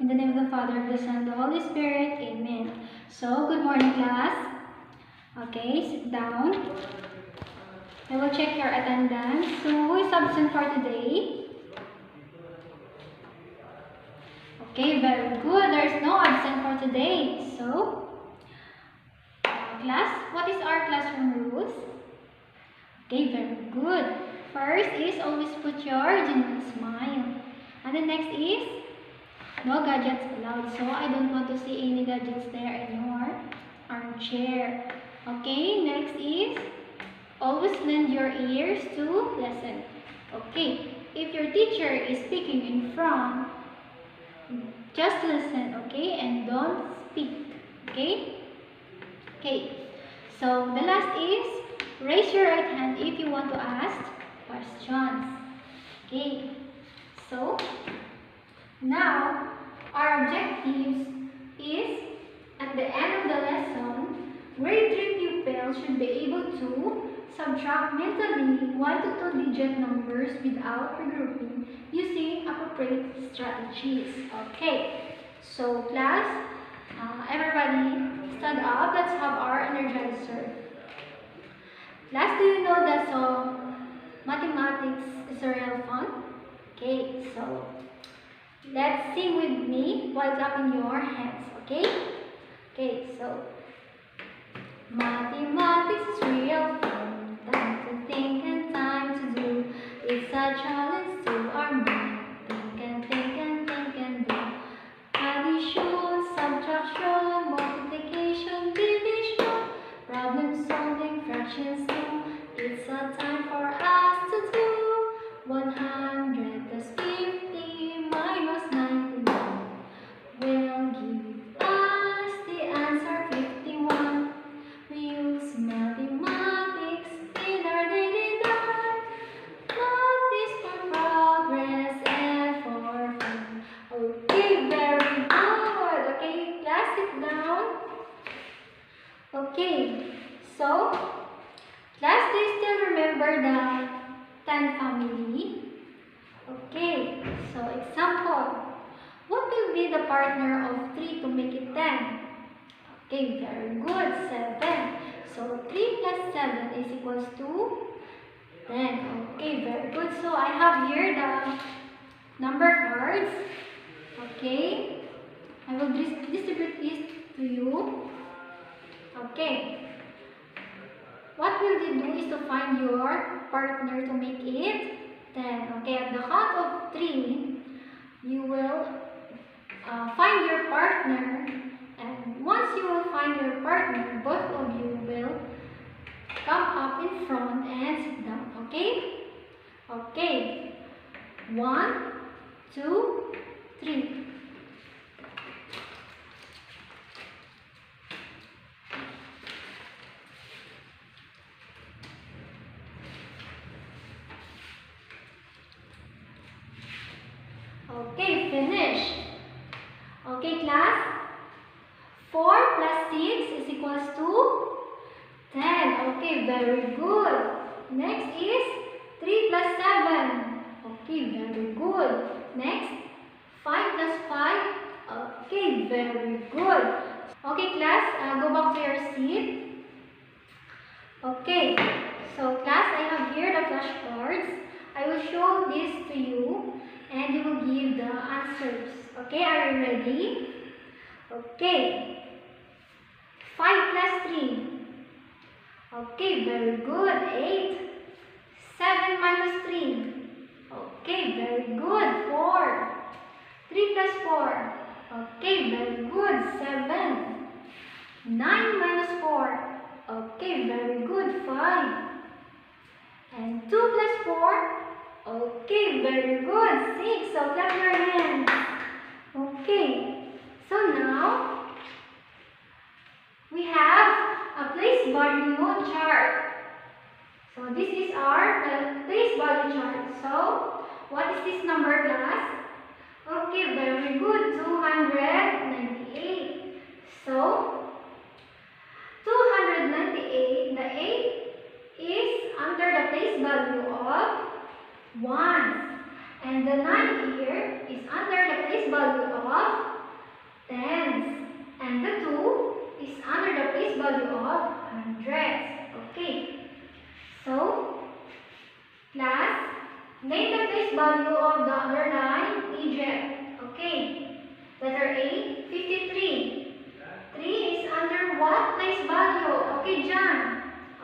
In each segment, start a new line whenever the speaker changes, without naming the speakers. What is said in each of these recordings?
In the name of the Father, of the Son, and the Holy Spirit. Amen. So, good morning, class. Okay, sit down. I will check your attendance. So, who is absent for today? Okay, very good. There's no absent for today. So, class, what is our classroom rules? Okay, very good. First is always put your genuine smile. And the next is no gadgets allowed. So I don't want to see any gadgets there in your armchair. Okay, next is always lend your ears to listen. Okay, if your teacher is speaking in front, just listen, okay, and don't speak. Okay? Okay. So the last is raise your right hand if you want to ask questions. Okay. So now our objectives is at the end of the lesson, grade 3 pupils should be able to subtract mentally 1 to 2 digit numbers without regrouping using appropriate strategies. Okay. So class, everybody stand up. Let's have our energizer. Class, do you know that mathematics is a real fun? Okay, so let's sing with me while clapping your hands, okay? Okay, so mathematics is real fun. Time to think and time to do. It's a challenge to our mind. Think and think and think and do. Addition, subtraction, multiplication, division, problem solving, fractions too. It's a time for us to do. 100 plus 50 minus 91 will give us the answer 51. We use mathematics in our daily life. Math is for progress and for fun. Okay, very good. Okay, class, sit down. Okay, so class, do you still remember the 10 family? Okay, so example. What will be the partner of 3 to make it 10? Okay, very good. 7. So 3 plus 7 is equals to 10. Okay, very good. So I have here the number cards. Okay, I will distribute it to you. Okay. What will you do is to find your partner to make it 10. Okay, at the count of 3, you will find your partner, and once you will find your partner, both of you will come up in front and sit down. Okay? Okay. 1, 2, 3. Okay, finish. Okay, class. 4 plus 6 is equals to 10. Okay, very good. Next is 3 plus 7. Okay, very good. Next, 5 plus 5. Okay, very good. Okay, class, go back to your seat. Okay, so class, I have here the flashcards. I will show this to you and you will give the answers. Okay, are you ready? Okay. 5 plus 3. Okay, very good. 8. 7 minus 3. Okay, very good. 4. 3 plus 4. Okay, very good. 7. 9 minus 4. Okay, very good. 5. And 2 plus 4. Okay, very good. 6. So clap your hands. Okay. So now we have a place value chart. So this is our place value chart. So what is this number, class? Okay, very good. 298. So 298, the 8 is under the place value of 1. And the 9 here is under the place value of tens. And the 2 is under the place value of hundreds. Okay. So, class, name the place value of the underlined digit. Okay. Letter A, 53. 3 is under what place value? Okay, John.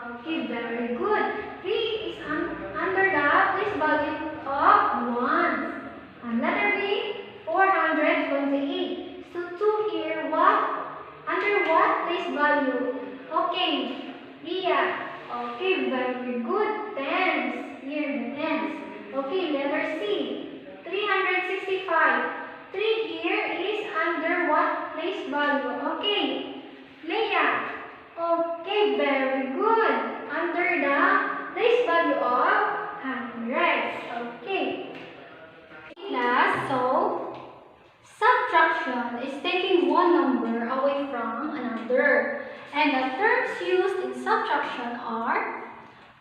Okay, very good. 3 is under the place value of 1. And letter B, 428. So 2 here, what? Under what place value? Okay, Ria. Okay, very good. Tens. Here, the tens. Okay, letter C, 365. 3 here is under what place value? Okay, Leah. Okay, very good. Under the place value of hundreds. Okay. Class, so subtraction is taking one number away from another. And the terms used in subtraction are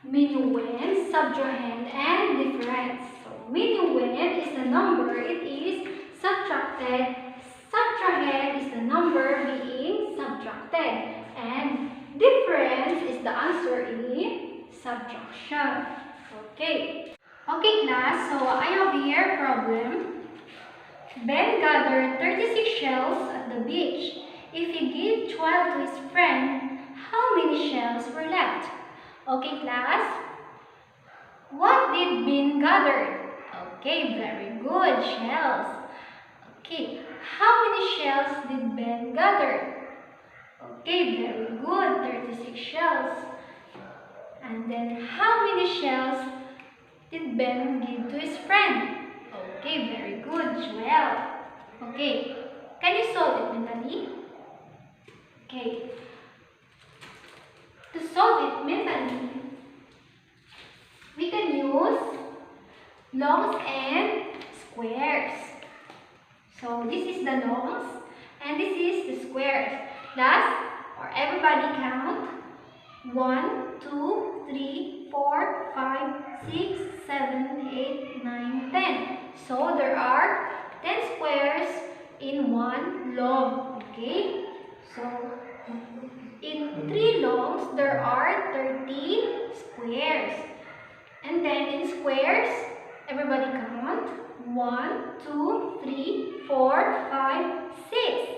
minuend, subtrahend, and difference. So minuend is the number it is subtracted. Subtrahend is the number being subtracted. And difference is the answer in subtraction. Okay. Okay class, so I have here problem. Ben gathered 36 shells at the beach. If he gave 12 to his friend, how many shells were left? Okay class, what did Ben gather? Okay, very good, shells. Okay, how many shells did Ben gather? Okay, very good, 36 shells. And then how many shells did Ben give to his friend? Okay, very good, 12. Okay, can you solve it mentally? Okay. To solve it mentally, we can use longs and squares. So this is the longs and this is the squares. Thus, or everybody count 1, 2, 3, 4, 5, 6, 7, 8, 9, 10. So there are 10 squares in one long. Okay? So in 3 longs, there are 13 squares. And then in squares, everybody count 1, 2, 3, 4, 5, 6.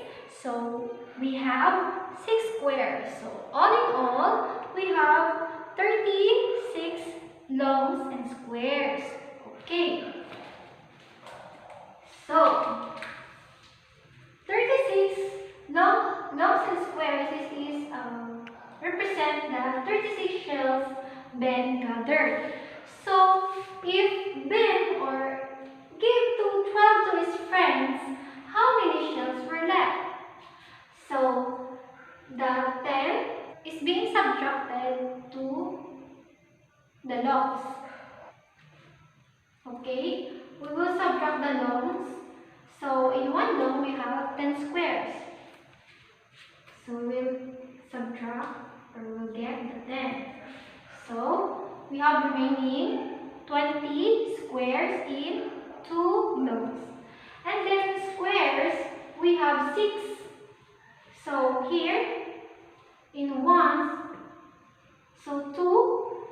So we have 6 squares. So all in all, we have 36 longs and squares. Okay. So 36 longs and squares is represent the 36 shells Ben gathered. So if Ben or gave 12 to his friends, how many shells were left? So the 10 is being subtracted to the longs. Okay, we will subtract the longs. So in one long we have 10 squares. So we'll subtract or we'll get the 10. So we have remaining 20 squares in 2 longs. And then squares we have 6. So here in 1, so 2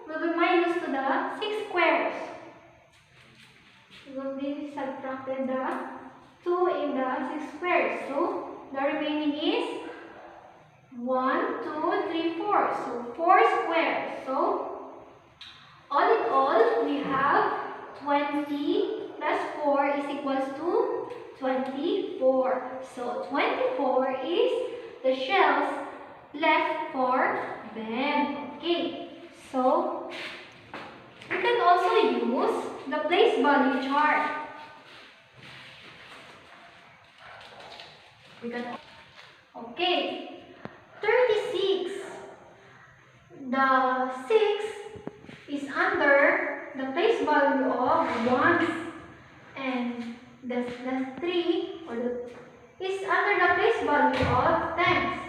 will be minus to the 6 squares. We will be subtracted the 2 in the 6 squares. So the remaining is 1, 2, 3, 4. So 4 squares. So all in all, we have 20 plus 4 is equals to 24. So 24 is the shells left for Ben. Okay. So we can also use the place value chart. Okay, 36. The 6 is under the place value of ones, and the 3 or the is under the place value of tens,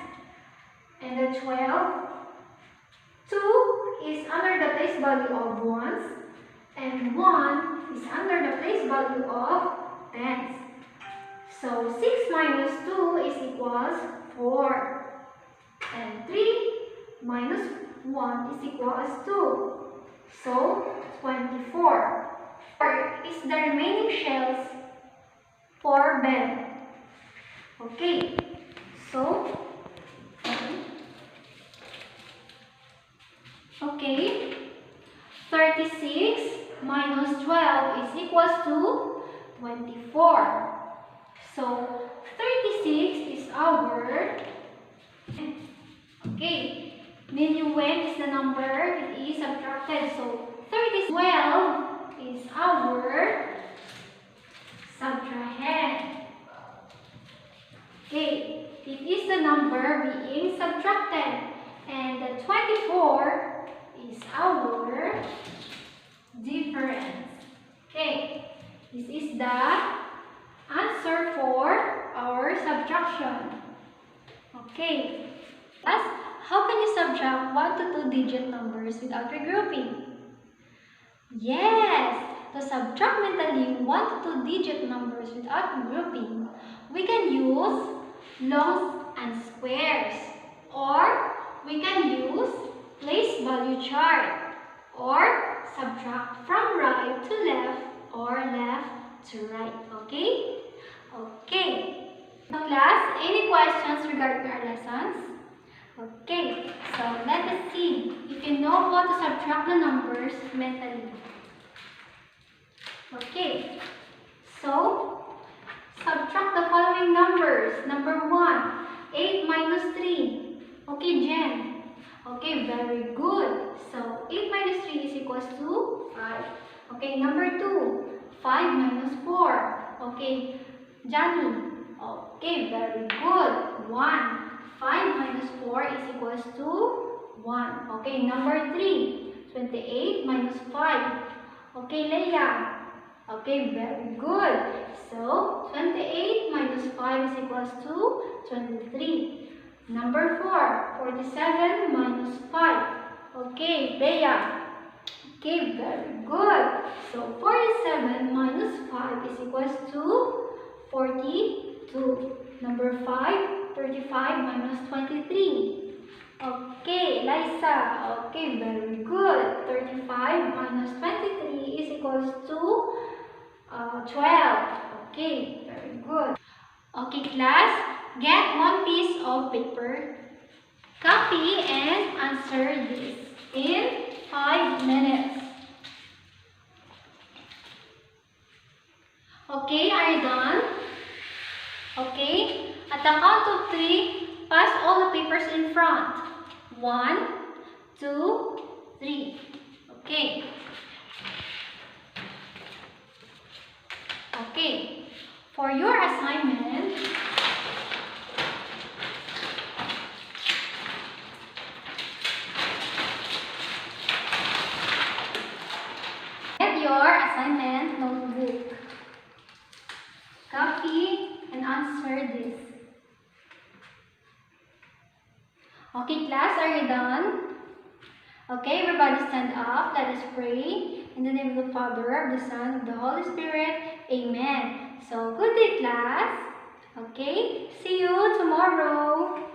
and the 12, 2 is under the place value of ones, and 1 is under the place value of tens. So 6 minus 2 is equals 4. And 3 minus 1 is equals 2. So 24. 4 is the remaining shells for Ben. Okay. So, okay. 36 minus 12 is equals to 24. So, 36 is our, okay, when is the number, it is subtracted. So, 12 is our subtrahend. Okay, it is the number being subtracted. And the 24 is our difference. Okay, this is the answer for our subtraction. Okay, how can you subtract 1 to 2 digit numbers without regrouping? Yes, to subtract mentally 1 to 2 digit numbers without regrouping, we can use longs and squares, or we can use place value chart, or subtract from right to left or left to right. Okay? Okay. So class, any questions regarding our lessons? Okay, so let us see if you know how to subtract the numbers mentally. Okay, so subtract the following numbers. Number 1, 8 minus 3. Okay, Jen. Okay, very good. So 8 minus 3 is equals to 5. Okay, number 2, 5 minus 4. Okay, Johnny. Okay, very good. 1. 5 minus 4 is equals to 1. Okay, number 3, 28 minus 5. Okay, Leia. Okay, very good. So, 28 minus 5 is equals to 23. Number 4, 47 minus 5. Okay, Bea. Okay, very good. So, 47 minus 5 is equals to 42. Number 5, 35 minus 23. Okay, Liza. Okay, very good. 35 minus 23 is equals to 12. Okay, very good. Okay, class, get one piece of paper, copy and answer this in 5 minutes. Okay, are you done? Okay, at the count of 3, pass all the papers in front. 1, 2, 3. Okay. Okay, for your assignment, get your assignment notebook. Copy and answer this. Okay, class, are you done? Okay, everybody stand up. Let us pray. In the name of the Father, of the Son, of the Holy Spirit. Amen. So, good day, class. Okay, see you tomorrow.